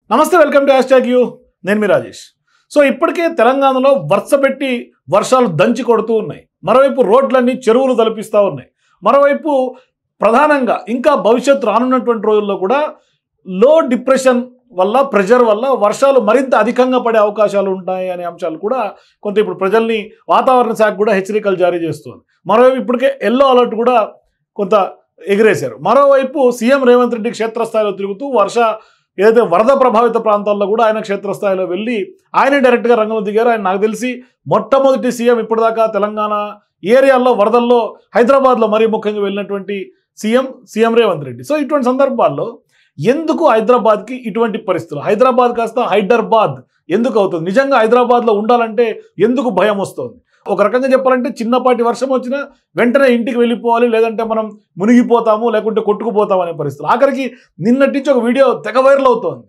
నమస్తే, welcome to hashtag you. నేను మీ Rajesh. So ఇప్పటికే తెలంగాణలో వరుసపెట్టి వర్షాలు దంచి కొడుతూ ఉన్నాయి. మరోవైపు రోడ్లన్నీ చెరువులు తలపిస్తూ ఉన్నాయి. మరోవైపు ప్రధానంగా ఇంకా భవిష్యత్తు రానున్నటువంటి రోజుల్లో కూడా లో డిప్రెషన్ వల్ల, ప్రెషర్ వల్ల వర్షాలు మరింత అధికంగా పడే అవకాశాలు ఉంటాయి అనే అంశాలు కూడా కొంత ఇప్పుడు ప్రజల్ని వాతావరణ శాఖ కూడా హెచ్చరికలు జారీ చేస్తుంది. మరోవైపు ఇప్పటికే ఎల్లో అలర్ట్ కూడా కొంత ఎగిరేశారు. మరోవైపు సీఎం రేవంత్ రెడ్డి క్షేత్రస్థాయిలో తిరుగుతూ ఏదైతే వరద ప్రభావిత ప్రాంతాల్లో కూడా ఆయన క్షేత్రస్థాయిలో వెళ్ళి ఆయనే డైరెక్ట్గా రంగంలో దిగారు. ఆయన నాకు తెలిసి మొట్టమొదటి సీఎం ఇప్పటిదాకా తెలంగాణ ఏరియాల్లో వరదల్లో హైదరాబాద్లో మరీ ముఖ్యంగా వెళ్ళినటువంటి సీఎం రేవంత్ రెడ్డి. సో ఇటువంటి సందర్భాల్లో ఎందుకు హైదరాబాద్కి ఇటువంటి పరిస్థితులు? హైదరాబాద్ కాస్త హైదరాబాద్ ఎందుకు అవుతుంది? నిజంగా హైదరాబాద్లో ఉండాలంటే ఎందుకు భయం వస్తుంది? ఒక రకంగా చెప్పాలంటే చిన్నపాటి వర్షం వచ్చినా వెంటనే ఇంటికి వెళ్ళిపోవాలి, లేదంటే మనం మునిగిపోతాము, లేకుంటే కొట్టుకుపోతాము అనే పరిస్థితులు. ఆఖరికి నిన్నటి నుంచి ఒక వీడియో తెగ వైరల్ అవుతోంది.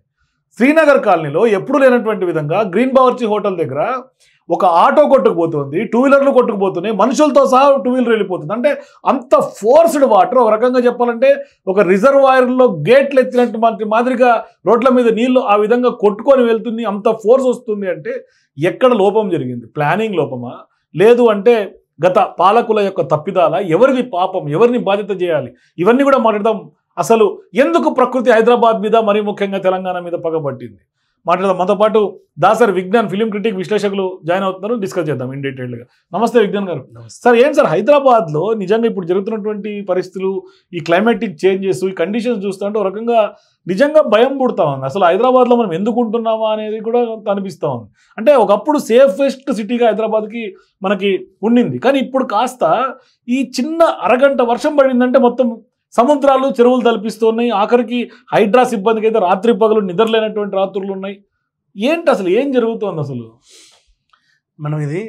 శ్రీనగర్ కాలనీలో ఎప్పుడు లేనటువంటి విధంగా గ్రీన్ బావర్చి హోటల్ దగ్గర ఒక ఆటో కొట్టుకుపోతుంది, టూ వీలర్లు కొట్టుకుపోతున్నాయి, మనుషులతో సహా టూ వీలర్ వెళ్ళిపోతుంది. అంటే అంత ఫోర్స్డ్ వాటర్. ఒక రకంగా చెప్పాలంటే ఒక రిజర్వాయర్లో గేట్లు ఎత్తినట్టు మాదిరిగా రోడ్ల మీద నీళ్లు ఆ విధంగా కొట్టుకొని వెళ్తుంది. అంత ఫోర్స్ వస్తుంది అంటే ఎక్కడ లోపం జరిగింది? ప్లానింగ్ లోపమా, లేదు అంటే గత పాలకుల యొక్క తప్పిదాల? ఎవరిది పాపం? ఎవరిని బాధ్యత చేయాలి? ఇవన్నీ కూడా మాట్లాడదాం. అసలు ఎందుకు ప్రకృతి హైదరాబాద్ మీద, మరీ ముఖ్యంగా తెలంగాణ మీద పగబట్టింది మాట్లాడదాం. మనతో పాటు దాసరి విజ్ఞాన్ ఫిలిం క్రిటిక్ విశ్లేషకులు జాయిన్ అవుతున్నారు. డిస్కస్ చేద్దాం ఇన్ డీటెయిల్గా. నమస్తే విజ్ఞాన్ గారు. సార్, ఏంటి సార్ హైదరాబాద్లో నిజంగా ఇప్పుడు జరుగుతున్నటువంటి పరిస్థితులు, ఈ క్లైమాటిక్ చేంజెస్, ఈ కండిషన్స్ చూస్తుంటే ఒక రకంగా నిజంగా భయం పుడతా ఉంది. అసలు హైదరాబాద్లో మనం ఎందుకు ఉంటున్నామా అనేది కూడా అనిపిస్తూ ఉంది. అంటే ఒకప్పుడు సేఫెస్ట్ సిటీగా హైదరాబాద్కి మనకి ఉండింది, కానీ ఇప్పుడు కాస్త ఈ చిన్న అరగంట వర్షం పడిందంటే మొత్తం సముద్రాలు, చెరువులు తలపిస్తున్నాయి. ఆఖరికి హైడ్రా సిబ్బందికి అయితే రాత్రి పగలు నిద్రలేనటువంటి రాత్రులు ఉన్నాయి. ఏంటి అసలు ఏం జరుగుతుంది అసలు? మనం ఇది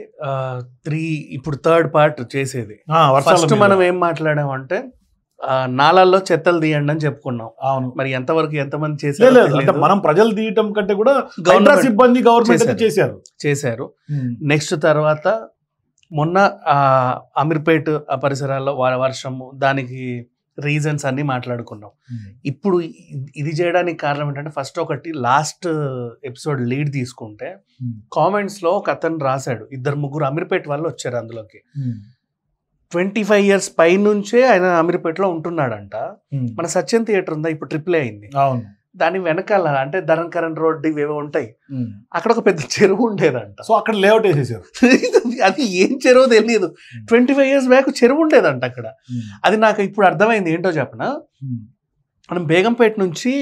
ఇప్పుడు థర్డ్ పార్ట్ చేసేది. ఫస్ట్ మనం ఏం మాట్లాడామంటే నాలాల్లో చెత్తలు తీయండి అని చెప్పుకున్నాం. అవును, మరి ఎంతవరకు ఎంతమంది చేశారు? మనం ప్రజలు తీయటం కంటే కూడా గవర్నమెంట్ చేశారు. నెక్స్ట్ తర్వాత మొన్న అమీర్పేట్ ఆ పరిసరాల్లో వర్షము, దానికి రీజన్స్ అన్ని మాట్లాడుకున్నాం. ఇప్పుడు ఇది చేయడానికి కారణం ఏంటంటే, ఫస్ట్ ఒకటి లాస్ట్ ఎపిసోడ్ లీడ్ తీసుకుంటే కామెంట్స్ లో ఒక అతను రాశాడు, 2-3 అమీర్పేట్ వాళ్ళు వచ్చారు అందులోకి. 25 years పై నుంచే ఆయన అమీర్పేటలో ఉంటున్నాడంట. మన సత్యం థియేటర్ ఉందా, ఇప్పుడు ట్రిపుల్ అయింది, దాని వెనకాల అంటే ధరన్ కరణ్ రోడ్ ఇవేవో ఉంటాయి, అక్కడ ఒక పెద్ద చెరువు ఉండేదంట. సో అక్కడ లేఅవుట్ వేసేసారు. అది ఏం చెరువు తెలియదు. 25 years బ్యాక్ చెరువు ఉండేదంట అక్కడ. అది నాకు ఇప్పుడు అర్థమైంది. ఏంటో చెప్పనా, మనం బేగంపేట నుంచి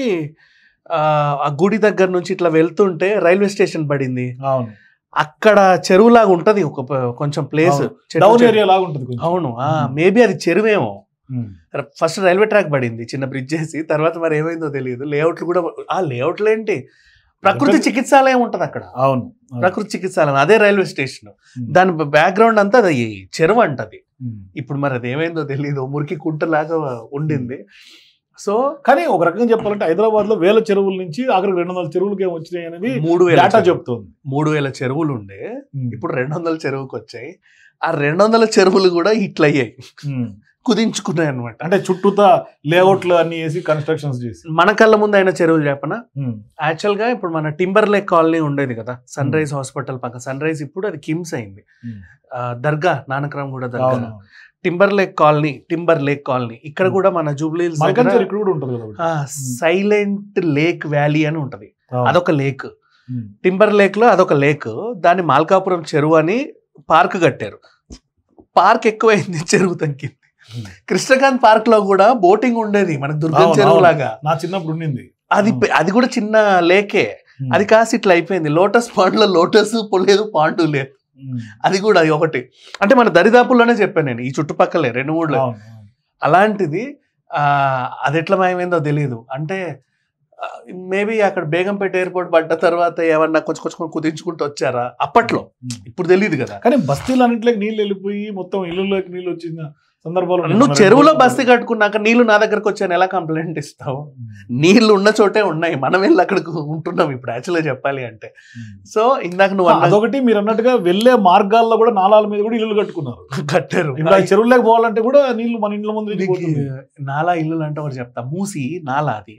ఆ గుడి దగ్గర నుంచి ఇట్లా వెళ్తుంటే రైల్వే స్టేషన్ పడింది. అక్కడ చెరువులాగా ఉంటది, ఒక కొంచెం ప్లేస్ అవును, మేబీ అది చెరువేమో. ఫస్ట్ రైల్వే ట్రాక్ పడింది, చిన్న బ్రిడ్జ్ చేసి, తర్వాత మరి ఏమైందో తెలియదు. లేఅవుట్లు కూడా, ఆ లేఅవుట్లు ఏంటి, ప్రకృతి చికిత్సాలయం ఉంటది అక్కడ. అవును, ప్రకృతి చికిత్సాలయం, అదే రైల్వే స్టేషన్. దాని బ్యాక్గ్రౌండ్ అంతా అది చెరువు అంటది. ఇప్పుడు మరి అది ఏమైందో తెలియదు, మురికి కుంటలాగా ఉండింది. సో కానీ ఒక రకంగా చెప్పాలంటే హైదరాబాద్ లో 1000 చెరువుల నుంచి ఆఖరికి 200 చెరువులకి ఏమి వచ్చినాయి అనేది 3000 చెప్తుంది. 3000 చెరువులు ఉండే, ఇప్పుడు 200 చెరువుకి వచ్చాయి. ఆ 200 చెరువులు కూడా ఇట్లయ్యాయి, కుదించుకున్నాయి అనమాట. అంటే చుట్టూతా లేఅవుట్లు అన్ని వేసి కన్స్ట్రక్షన్స్ చేసి. మన కళ్ళ ముందు అయిన చెరువులు చెప్పనా, యాక్చువల్ గా ఇప్పుడు మన టింబర్ లేక్ కాలనీ ఉండేది కదా, సన్ రైజ్ హాస్పిటల్ పక్క. సన్ రైజ్ ఇప్పుడు అది కిమ్స్ అయింది. దర్గా, నానక్రామ్ కూడా దర్గా. టింబర్ లేక్ కాలనీ ఇక్కడ కూడా మన జూబ్లీ సైలెంట్ లేక్ వ్యాలీ అని ఉంటది, అదొక లేక్. టింబర్ లేక్ లో అదొక లేక్, దాన్ని మాల్కాపురం చెరువు అని పార్క్ కట్టారు. పార్క్ ఎక్కువైంది, చెరువు తగ్గింది. కృష్ణకాంత్ పార్క్ లో కూడా బోటింగ్ ఉండేది, మనకు దుర్గం చెరువు లాగా. నా చిన్నప్పుడు ఉండింది అది కూడా చిన్న లేకే. అది కాసి ఇట్లా అయిపోయింది. లోటస్ పాండ్ లో లోటస్ లేదు, పాండు లేదు. అది కూడా ఒకటి. అంటే మన దరిదాపుల్లోనే చెప్పాను నేను, ఈ చుట్టుపక్కలే 2-3. అలాంటిది అది ఎట్లా మాయమైందో తెలియదు. అంటే మేబీ అక్కడ బేగంపేట ఎయిర్పోర్ట్ పడ్డ తర్వాత ఏమన్నా కొంచెం కుదించుకుంటూ వచ్చారా అప్పట్లో, ఇప్పుడు తెలియదు కదా. కానీ బస్తీలు అన్నింటిలోకి నీళ్ళు వెళ్ళిపోయి మొత్తం ఇళ్ళలోకి నీళ్ళు వచ్చింది సందర్భాలు. నువ్వు చెరువులో బస్తీ కట్టుకున్నాక నీళ్లు నా దగ్గరకు వచ్చాను ఎలా కంప్లైంట్ ఇస్తావు? నీళ్లు ఉన్న చోటే ఉన్నాయి, మనం వెళ్ళి అక్కడికి ఉంటున్నాం ఇప్పుడు యాక్చువల్గా చెప్పాలి అంటే. సో ఇందాక నువ్వు అదొకటి, మీరు అన్నట్టుగా వెళ్లే మార్గాల్లో కూడా నాలాల మీద కూడా ఇల్లు కట్టారు. చెరువులోకి పోవాలంటే కూడా నీళ్లు మన ఇంట్లో ముందు. నాలా ఇల్లు అంటే ఒకటి చెప్తా, మూసి నాలా అది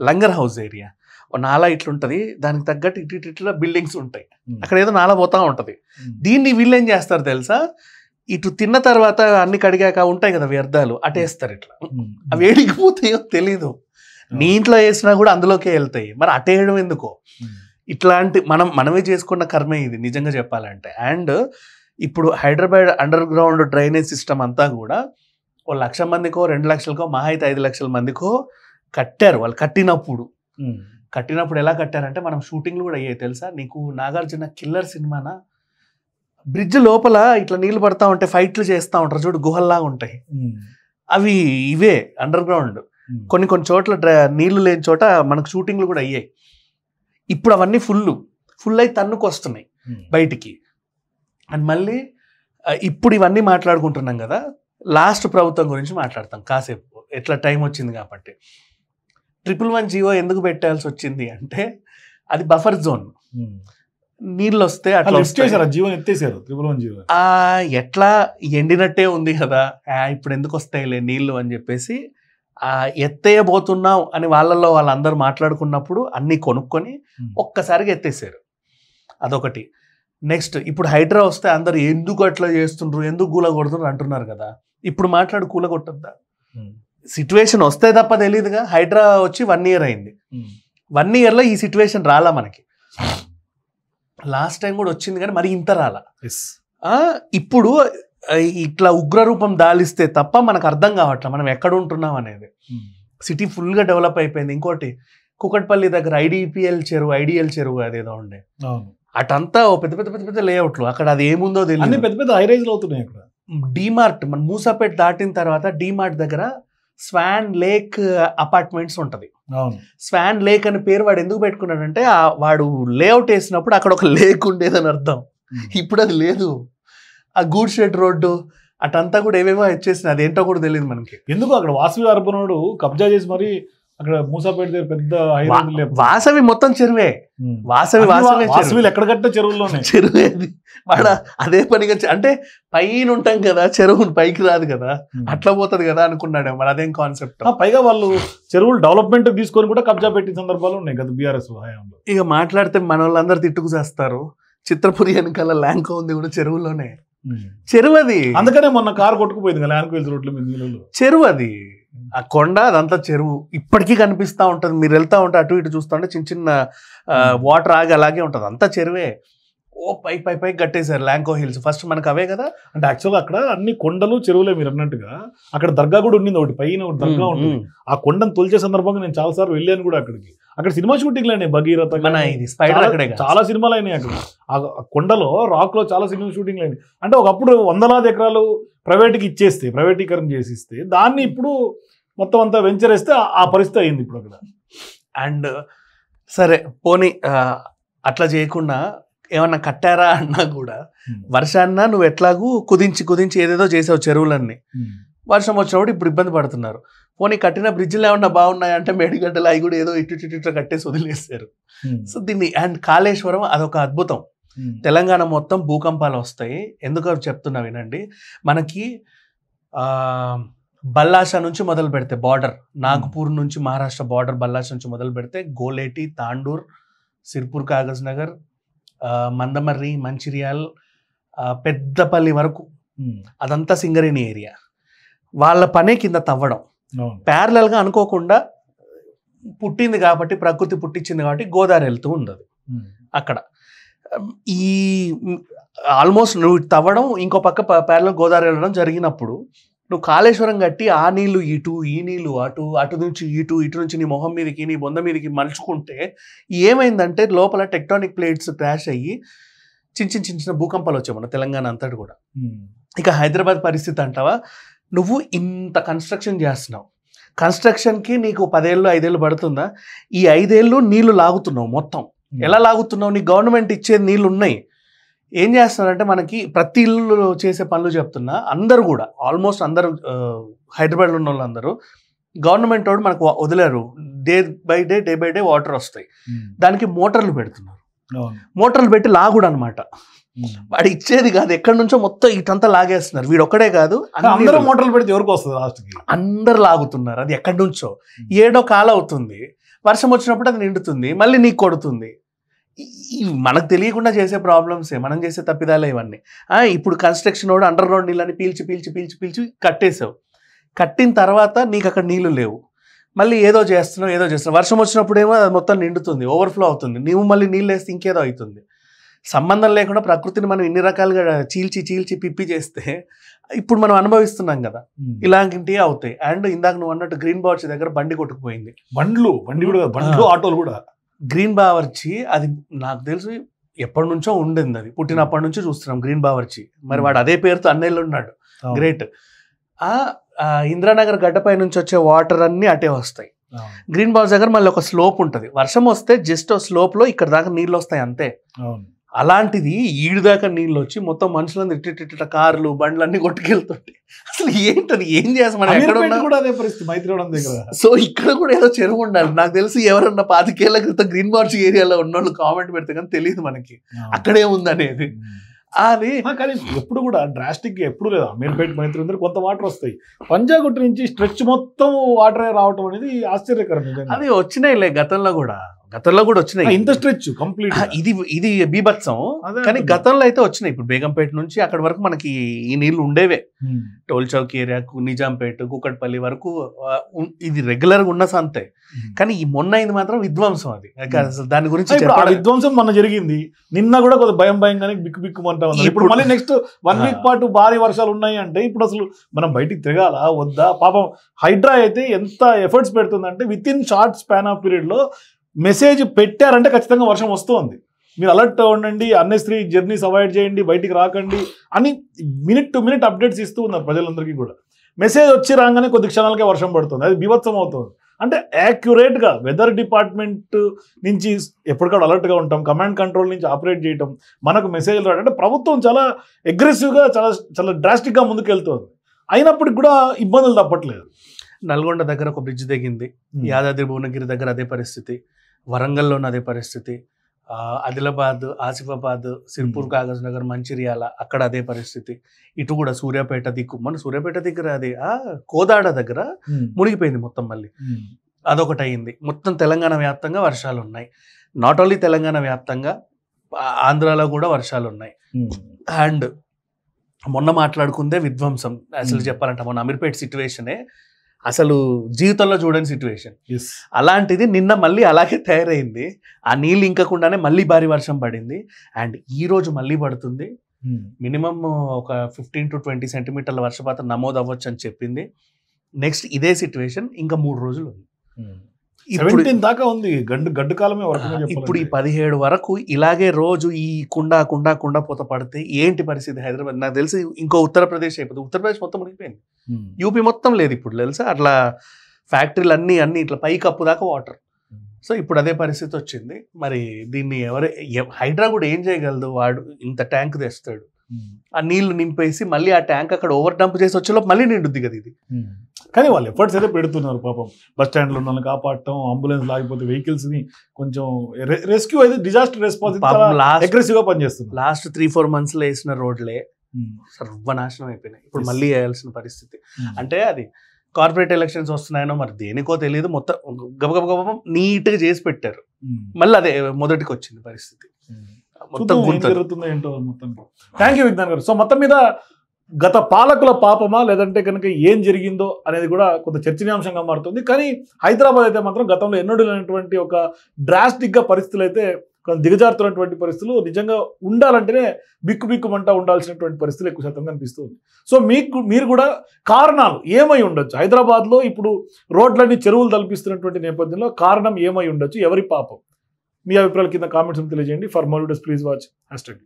లంగర్ హౌస్ ఏరియా. నాలా ఇట్లుంటది, దానికి తగ్గట్టు ఇటు ఇట్లా బిల్డింగ్స్ ఉంటాయి, అక్కడ ఏదో నాలా పోతా ఉంటది. దీన్ని వీళ్ళు ఏం చేస్తారు తెలుసా, ఇటు తిన్న తర్వాత అన్ని కడిగాక ఉంటాయి కదా వ్యర్థాలు, అటేస్తారు ఇట్లా. అవి ఏడికిపోతాయో తెలీదు, నీ ఇంట్లో వేసినా కూడా అందులోకే వెళ్తాయి, మరి అటేయడం ఎందుకో. ఇట్లాంటి మనమే చేసుకున్న కర్మే ఇది నిజంగా చెప్పాలంటే. అండ్ ఇప్పుడు Hyderabad under ground drainage system అంతా కూడా 1,00,000 మందికో 2 లక్షలకో మహా అయితే 5 లక్షల మందికో కట్టారు. వాళ్ళు కట్టినప్పుడు ఎలా కట్టారంటే, మనం షూటింగ్లు కూడా అయ్యాయి తెలుసా నీకు. నాగార్జున కిల్లర్ సినిమానా, బ్రిడ్జ్ లోపల ఇట్లా నీళ్లు పడతా ఉంటే ఫైట్లు చేస్తూ ఉంటారు చూడు, గుహల్లాగా ఉంటాయి అవి, ఇవే అండర్ గ్రౌండ్. కొన్ని చోట్ల నీళ్లు లేని చోట మనకు షూటింగ్లు కూడా అయ్యాయి. ఇప్పుడు అవన్నీ ఫుల్ అయి తన్నుకు వస్తున్నాయి బయటికి. అండ్ మళ్ళీ ఇప్పుడు ఇవన్నీ మాట్లాడుకుంటున్నాం కదా, లాస్ట్ ప్రభుత్వం గురించి మాట్లాడతాం కాసేపు, ఎట్లా టైం వచ్చింది కాబట్టి. 111 జీవో ఎందుకు పెట్టాల్సి వచ్చింది అంటే, అది బఫర్ జోన్. నీళ్ళు వస్తే అట్లా జీవో ఎత్తేసారు 111 జీవో. ఎట్లా ఎండినట్టే ఉంది కదా, ఇప్పుడు ఎందుకు వస్తాయిలే నీళ్లు అని చెప్పేసి ఎత్తేయబోతున్నాం అని వాళ్ళందరూ మాట్లాడుకున్నప్పుడు అన్ని కొనుక్కొని ఒక్కసారిగా ఎత్తేసారు. అదొకటి. నెక్స్ట్, ఇప్పుడు హైడ్రా వస్తే అందరు ఎందుకు అట్లా చేస్తుండ్రు, ఎందుకు కూల కొడుతుండ్రు అంటున్నారు కదా. ఇప్పుడు కూల కొట్టద్దా, సిచ్యువేషన్ వస్తే తప్ప తెలియదుగా. హైడ్రా వచ్చి 1 year అయింది, 1 yearలో ఈ సిచ్యువేషన్ రాలా మనకి. లాస్ట్ టైం కూడా వచ్చింది కానీ మరి ఇంత రాలా. ఇప్పుడు ఇట్లా ఉగ్రరూపం దాలిస్తే తప్ప మనకు అర్థం కావట్లేదు మనం ఎక్కడ ఉంటున్నాం అనేది. సిటీ ఫుల్గా డెవలప్ అయిపోయింది. ఇంకోటి, కుకట్పల్లి దగ్గర ఐడిఎల్ చెరువు అదేదో ఉండే, అటంతా పెద్ద పెద్ద పెద్ద పెద్ద లేఅవుట్లు. అక్కడ అది ఏముందో తెలియదు, పెద్ద పెద్ద హైరైజ్లు అవుతున్నాయి అక్కడ. డీమార్ట్, మన మూసాపేట దాటిన తర్వాత డీమార్ట్ దగ్గర స్వాన్ లేక్ అపార్ట్మెంట్స్ ఉంటది. స్వాన్ లేక్ అని పేరు వాడు ఎందుకు పెట్టుకున్నాడంటే, వాడు లేఅవుట్ వేసినప్పుడు అక్కడ ఒక లేక్ ఉండేదని అర్థం. ఇప్పుడు అది లేదు. ఆ గూడ్ షెడ్ రోడ్డు అటంతా కూడా ఏవేవో వచ్చేసినాయి, అదేంటో కూడా తెలియదు మనకి. ఎందుకు అక్కడ వాసవి అర్బనోడు కబ్జా చేసి మరి అక్కడ మూసాపేట దగ్గర పెద్ద వాసవి మొత్తం చెరువే. వాసవి ఎక్కడ కట్టే చెరువుల్లోనే చెరువే. వాడ అదే పనిగా అంటే పైన ఉంటాం కదా, చెరువు పైకి రాదు కదా, అట్లా పోతుంది కదా అనుకున్నాడు. మరి అదేం కాన్సెప్ట్. పైగా వాళ్ళు చెరువులు డెవలప్మెంట్ తీసుకొని కూడా కబ్జా పెట్టిన సందర్భాలు ఉన్నాయి కదా బీఆర్ఎస్ హయాంలో. ఇక మాట్లాడితే మన వాళ్ళందరూ తిట్టుకు చేస్తారు. చిత్రపురి వెనకాల ల్యాంకో ఉంది కూడా చెరువులోనే. చెరువు అది, అందుకనే మొన్న కారు కొట్టుకుపోయింది కదా ల్యాంకో రోడ్ల మీద. చెరువు అది, ఆ కొండ అదంతా చెరువు ఇప్పటికీ కనిపిస్తూ ఉంటుంది. మీరు వెళ్తా ఉంటే అటు ఇటు చూస్తూ ఉంటే చిన్న చిన్న వాటర్ ఆగి అలాగే ఉంటుంది, అంతా చెరువే. పై కట్టేశారు ల్యాంకో హిల్స్. ఫస్ట్ మనకు అవే కదా. అంటే యాక్చువల్గా అక్కడ అన్ని కొండలు చెరువులే మీరు అన్నట్టుగా. అక్కడ దర్గా కూడా ఉండింది ఒకటి, పైన ఒకటి దర్గా ఉంటుంది. ఆ కొండను తొలిచే సందర్భంగా నేను చాలా సార్లు వెళ్ళాను కూడా అక్కడికి. అక్కడ సినిమా షూటింగ్లు అయినాయి, భగీరథ, చాలా సినిమాలు అయినాయి అక్కడ. ఆ కొండలో రాక్ లో చాలా సినిమా షూటింగ్లు అయినాయి. అంటే ఒకప్పుడు 100,000 ఎకరాలు ప్రైవేట్కి ఇచ్చేస్తే, ప్రైవేటీకరణ చేసిస్తే, దాన్ని ఇప్పుడు మొత్తం అంతా వెంచర్ వేస్తే ఆ పరిస్థితి అయింది ఇప్పుడు అక్కడ. అండ్ సరే పోనీ అట్లా చేయకుండా ఏమన్నా కట్టారా అన్నా కూడా, వర్షాన్న నువ్వు ఎట్లాగూ కుదించి ఏదేదో చేసావు చెరువులన్నీ. వర్షం వచ్చినప్పుడు ఇప్పుడు ఇబ్బంది పడుతున్నారు. పోనీ కట్టిన బ్రిడ్జ్లు ఏమన్నా బాగున్నాయంటే మేడిగడ్డలు అవి కూడా ఏదో ఇటు కట్టేసి వదిలేస్తారు. సో దీన్ని, అండ్ కాళేశ్వరం అదొక అద్భుతం. తెలంగాణ మొత్తం భూకంపాలు వస్తాయి. ఎందుకు చెప్తున్నా వినండి. మనకి బల్లాష నుంచి మొదలు పెడితే బార్డర్, నాగపూర్ నుంచి మహారాష్ట్ర బార్డర్, బల్లాష నుంచి మొదలు పెడితే గోలేటి, తాండూర్, సిర్పూర్, కాగజ్ నగర్, మందమర్రి, మంచిర్యాల్, పెద్దపల్లి వరకు అదంతా సింగరేణి ఏరియా. వాళ్ళ పనే కింద తవ్వడం. ప్యారలల్గా అనుకోకుండా పుట్టింది కాబట్టి, ప్రకృతి పుట్టించింది కాబట్టి గోదావరి వెళ్తూ ఉండదు అక్కడ. ఈ ఆల్మోస్ట్ నువ్వు తవ్వడం, ఇంకో పక్క ప్యారలల్ గోదావరి వెళ్ళడం జరిగినప్పుడు, నువ్వు కాళేశ్వరం కట్టి ఆ నీళ్లు ఇటు, ఈ నీళ్లు అటు నుంచి ఇటు నుంచి నీ మొహం మీదకి, నీ బొంద మీదకి మలుచుకుంటే ఏమైందంటే లోపల టెక్టానిక్ ప్లేట్స్ క్రాష్ అయ్యి చిన్న భూకంపాలు వచ్చాయి మన తెలంగాణ అంతటి కూడా. ఇక హైదరాబాద్ పరిస్థితి అంటావా, నువ్వు ఇంత కన్స్ట్రక్షన్ చేస్తున్నావు, కన్స్ట్రక్షన్కి నీకు 10 ఏళ్ళు 5 ఏళ్ళు పడుతుందా? ఈ 5 ఏళ్ళు నీళ్లు లాగుతున్నావు మొత్తం. ఎలా లాగుతున్నావు? నీ గవర్నమెంట్ ఇచ్చే నీళ్ళు ఉన్నాయి. ఏం చేస్తున్నారంటే, మనకి ప్రతి ఇల్లు చేసే పనులు చెప్తున్నా, అందరూ కూడా ఆల్మోస్ట్ అందరూ హైదరాబాద్లో ఉన్న వాళ్ళందరూ గవర్నమెంట్ వాడు మనకు వదిలేరు. డే బై డే వాటర్ వస్తాయి. దానికి మోటార్లు పెడుతున్నారు. మోటార్లు పెట్టి లాగుడు అనమాట. వాడు ఇచ్చేది కాదు, ఎక్కడి నుంచో మొత్తం ఇటంతా లాగేస్తున్నారు. వీడు ఒక్కడే కాదు, అందరూ మోటార్లు పెడితే ఎవరికి వస్తుంది లాస్ట్కి? అందరు లాగుతున్నారు. అది ఎక్కడి నుంచో ఏడో కాలం అవుతుంది. వర్షం వచ్చినప్పుడు అది నిండుతుంది, మళ్ళీ నీకు కొడుతుంది. మనకు తెలియకుండా చేసే ప్రాబ్లమ్సే, మనం చేసే తప్పిదాలే ఇవన్నీ. ఇప్పుడు కన్స్ట్రక్షన్ కూడా అండర్ గ్రౌండ్ నీళ్ళని పీల్చి పీల్చి పీల్చి పీల్చి కట్టేసావు. కట్టిన తర్వాత నీకు అక్కడ నీళ్లు లేవు, మళ్ళీ ఏదో చేస్తున్నావు. వర్షం వచ్చినప్పుడు ఏమో అది మొత్తం నిండుతుంది, ఓవర్ఫ్లో అవుతుంది. నువ్వు మళ్ళీ నీళ్ళు వేస్తే ఇంకేదో అవుతుంది. సంబంధం లేకుండా ప్రకృతిని మనం ఇన్ని రకాలుగా చీల్చి చీల్చి పిప్పి చేస్తే ఇప్పుడు మనం అనుభవిస్తున్నాం కదా, ఇలాంటివి అవుతాయి. అండ్ ఇందాక నువ్వు అన్నట్టు గ్రీన్ బావర్చి దగ్గర బండి కొట్టుకుపోయింది. బండ్లు ఆటోలు కూడా. గ్రీన్ బావర్చి అది నాకు తెలిసి ఎప్పటి నుంచో ఉండింది, అది పుట్టినప్పటి నుంచి చూస్తున్నాం గ్రీన్ బావర్చి. మరి వాడు అదే పేరుతో అన్నయ్యలో ఉన్నాడు, గ్రేట్. ఇంద్రానగర్ గడ్డపై నుంచి వచ్చే వాటర్ అన్ని అటే వస్తాయి. గ్రీన్ బావర్చి దగ్గర మళ్ళీ ఒక స్లోప్ ఉంటుంది, వర్షం వస్తే జస్ట్ స్లోప్ లో ఇక్కడ దాకా నీళ్ళు వస్తాయి అంతే. అలాంటిది ఈడు దాకా నీళ్ళు వచ్చి మొత్తం మనుషులందరూ ఇట్ట కార్లు బండ్లు అన్ని కొట్టుకెళ్తుంటే అసలు ఏంటది, ఏం చేస్తాం ఎక్కడ అదే పరిస్థితి మైత్రివరం దగ్గర. సో ఇక్కడ కూడా ఏదో చెరువు ఉండాలి. నాకు తెలిసి ఎవరన్నా 25 ఏళ్ల క్రితం గ్రీన్ బావర్చి ఏరియాలో ఉన్నోళ్ళు కామెంట్ పెడితే కానీ తెలియదు మనకి అక్కడే ఉందనేది. అది కానీ ఎప్పుడు కూడా డ్రాస్టిక్ ఎప్పుడు లేదు. అమీర్పేట మైత్రి కొంత వాటర్ వస్తాయి, పంజాగుట్ట నుంచి స్ట్రెచ్ మొత్తం వాటర్ రావటం అనేది ఆశ్చర్యకరం. అది వచ్చినాయిలే గతంలో కూడా వచ్చినాయి, ఇంత స్ట్రెచ్ కంప్లీట్. ఇది బీభత్సం, కానీ గతంలో అయితే వచ్చినాయి. ఇప్పుడు బేగంపేట నుంచి అక్కడి వరకు మనకి ఈ నీళ్లు ఉండేవే. టోల్ చౌక్ ఏరియా, నిజాంపేట, కుక్కట్పల్లి వరకు ఇది రెగ్యులర్ గా ఉన్న సంతే. కానీ ఈ మొన్న ఇది మాత్రం విధ్వంసం. అది అసలు దాని గురించి విధ్వంసం మొన్న జరిగింది. నిన్న కూడా కొంత భయంగానే బిక్కు బిక్కుమంటా ఉంది. ఇప్పుడు మళ్ళీ నెక్స్ట్ 1 వీక్ పాటు భారీ వర్షాలు ఉన్నాయి అంటే ఇప్పుడు అసలు మనం బయటికి తిరగాలా వద్దా? పాపం హైడ్రా అయితే ఎంత ఎఫర్ట్స్ పెడుతుందంటే within short span of period లో మెసేజ్ పెట్టారంటే ఖచ్చితంగా వర్షం వస్తుంది, మీరు అలర్ట్ ఉండండి, అన్నెసరీ జర్నీస్ అవాయిడ్ చేయండి, బయటికి రాకండి అని మినిట్ టు మినిట్ అప్డేట్స్ ఇస్తూ ఉన్నారు ప్రజలందరికీ కూడా. మెసేజ్ వచ్చి రాగానే కొద్ది క్షణాలకే వర్షం పడుతుంది, అది బీభత్సం అవుతుంది. అంటే యాక్యురేట్గా వెదర్ డిపార్ట్మెంట్ నుంచి ఎప్పటికప్పుడు అలర్ట్గా ఉంటాం, కమాండ్ కంట్రోల్ నుంచి ఆపరేట్ చేయటం, మనకు మెసేజ్లు రావడం. అంటే ప్రభుత్వం చాలా అగ్రెసివ్గా చాలా డ్రాస్టిక్గా ముందుకు వెళ్తుంది. అయినప్పటికి కూడా ఇబ్బందులు తప్పట్లేదు. నల్గొండ దగ్గర ఒక బ్రిడ్జ్ తెగింది, యాదాద్రి భువనగిరి దగ్గర అదే పరిస్థితి, వరంగల్లోనూ అదే పరిస్థితి, ఆదిలాబాద్, ఆసిఫాబాద్, సిర్పూర్, కాగజ్ నగర్, మంచిర్యాల అక్కడ అదే పరిస్థితి. ఇటు కూడా సూర్యాపేట దిక్కు, మన సూర్యాపేట దగ్గర అది కోదాడ దగ్గర మునిగిపోయింది మొత్తం. మళ్ళీ అదొకటి అయింది. మొత్తం తెలంగాణ వ్యాప్తంగా వర్షాలు ఉన్నాయి. నాట్ ఓన్లీ తెలంగాణ వ్యాప్తంగా, ఆంధ్రాలో కూడా వర్షాలు ఉన్నాయి. అండ్ మొన్న మాట్లాడుకుందే విధ్వంసం. అసలు చెప్పాలంటే మొన్న అమీర్పేట సిచ్యువేషనే అసలు జీవితంలో చూడని సిచ్యువేషన్. అలాంటిది నిన్న మళ్ళీ అలాగే తయారైంది. ఆ నీళ్ళు ఇంకకుండానే మళ్ళీ భారీ వర్షం పడింది. అండ్ ఈ రోజు మళ్ళీ పడుతుంది. మినిమం ఒక 15 to 20 సెంటీమీటర్ల వర్షపాతం నమోదు అవ్వచ్చు అని చెప్పింది. నెక్స్ట్ ఇదే సిచ్యువేషన్ ఇంకా 3 రోజులు ఉంది. ఇప్పుడు దాకా ఉంది, గడ్డు కాలమే. ఇప్పుడు ఈ 17 వరకు ఇలాగే రోజు ఈ కుండ పోత పడితే ఏంటి పరిస్థితి హైదరాబాద్? నాకు తెలిసి ఇంకో ఉత్తరప్రదేశ్ అయిపోతుంది. ఉత్తరప్రదేశ్ మొత్తం మునిగిపోయింది, యూపీ మొత్తం లేదు ఇప్పుడు తెలుసా. అట్లా ఫ్యాక్టరీలు అన్ని ఇట్లా పై కప్పు దాకా వాటర్. సో ఇప్పుడు అదే పరిస్థితి వచ్చింది. మరి దీన్ని హైడ్రా కూడా ఏం చేయగలదు? వాడు ఇంత ట్యాంక్ తెస్తాడు, ఆ నీళ్లు నింపేసి మళ్ళీ ఆ ట్యాంక్ అక్కడ ఓవర్ డంప్ చేసి వచ్చేలోపు మళ్ళీ నిండుద్ది కదా ఇది. కానీ వాళ్ళు ఎఫర్ట్స్ అయితే పెడుతున్నారు పాపం. బస్ స్టాండ్లో ఉన్న కాపాడటం, అంబులెన్స్ లాగిపోతే వెహికల్స్ ని కొంచెం రెస్క్యూ అయితే డిజాస్టర్ రెస్పాన్స్ అగ్రెసివ్ గా పనిచేస్తుంది. లాస్ట్ 3-4 months లో వేసిన రోడ్లే సర్వనాశనం అయిపోయినాయి. ఇప్పుడు మళ్ళీ వేయాల్సిన పరిస్థితి. అంటే అది కార్పొరేట్ ఎలక్షన్స్ వస్తున్నాయనో మరి దేనికో తెలియదు, మొత్తం గబగబ నీట్ గా చేసి పెట్టారు. మళ్ళీ అదే మొదటికి వచ్చింది పరిస్థితి. జరుగుతుందో ఏంటో మొత్తం. థ్యాంక్ యూ విజ్ఞాన్ గారు. సో మొత్తం మీద గత పాలకుల పాపమా లేదంటే కనుక ఏం జరిగిందో అనేది కూడా కొంత చర్చనీయాంశంగా మారుతుంది. కానీ హైదరాబాద్ అయితే మాత్రం గతంలో ఎన్నడూ లేనటువంటి ఒక డ్రాస్టిక్గా పరిస్థితులు అయితే కొంత దిగజారుతున్నటువంటి పరిస్థితులు నిజంగా ఉండాలంటేనే బిక్కుమంటా ఉండాల్సినటువంటి పరిస్థితులు ఎక్కువ శాతం కనిపిస్తుంది. సో మీరు కూడా కారణాలు ఏమై ఉండొచ్చు, హైదరాబాద్లో ఇప్పుడు రోడ్లన్నీ చెరువులు తలపిస్తున్నటువంటి నేపథ్యంలో కారణం ఏమై ఉండొచ్చు, ఎవరి పాపం? మీ అభిప్రాయాల కింద కామెంట్స్ తెలియజేయండి. For more videos please watch #.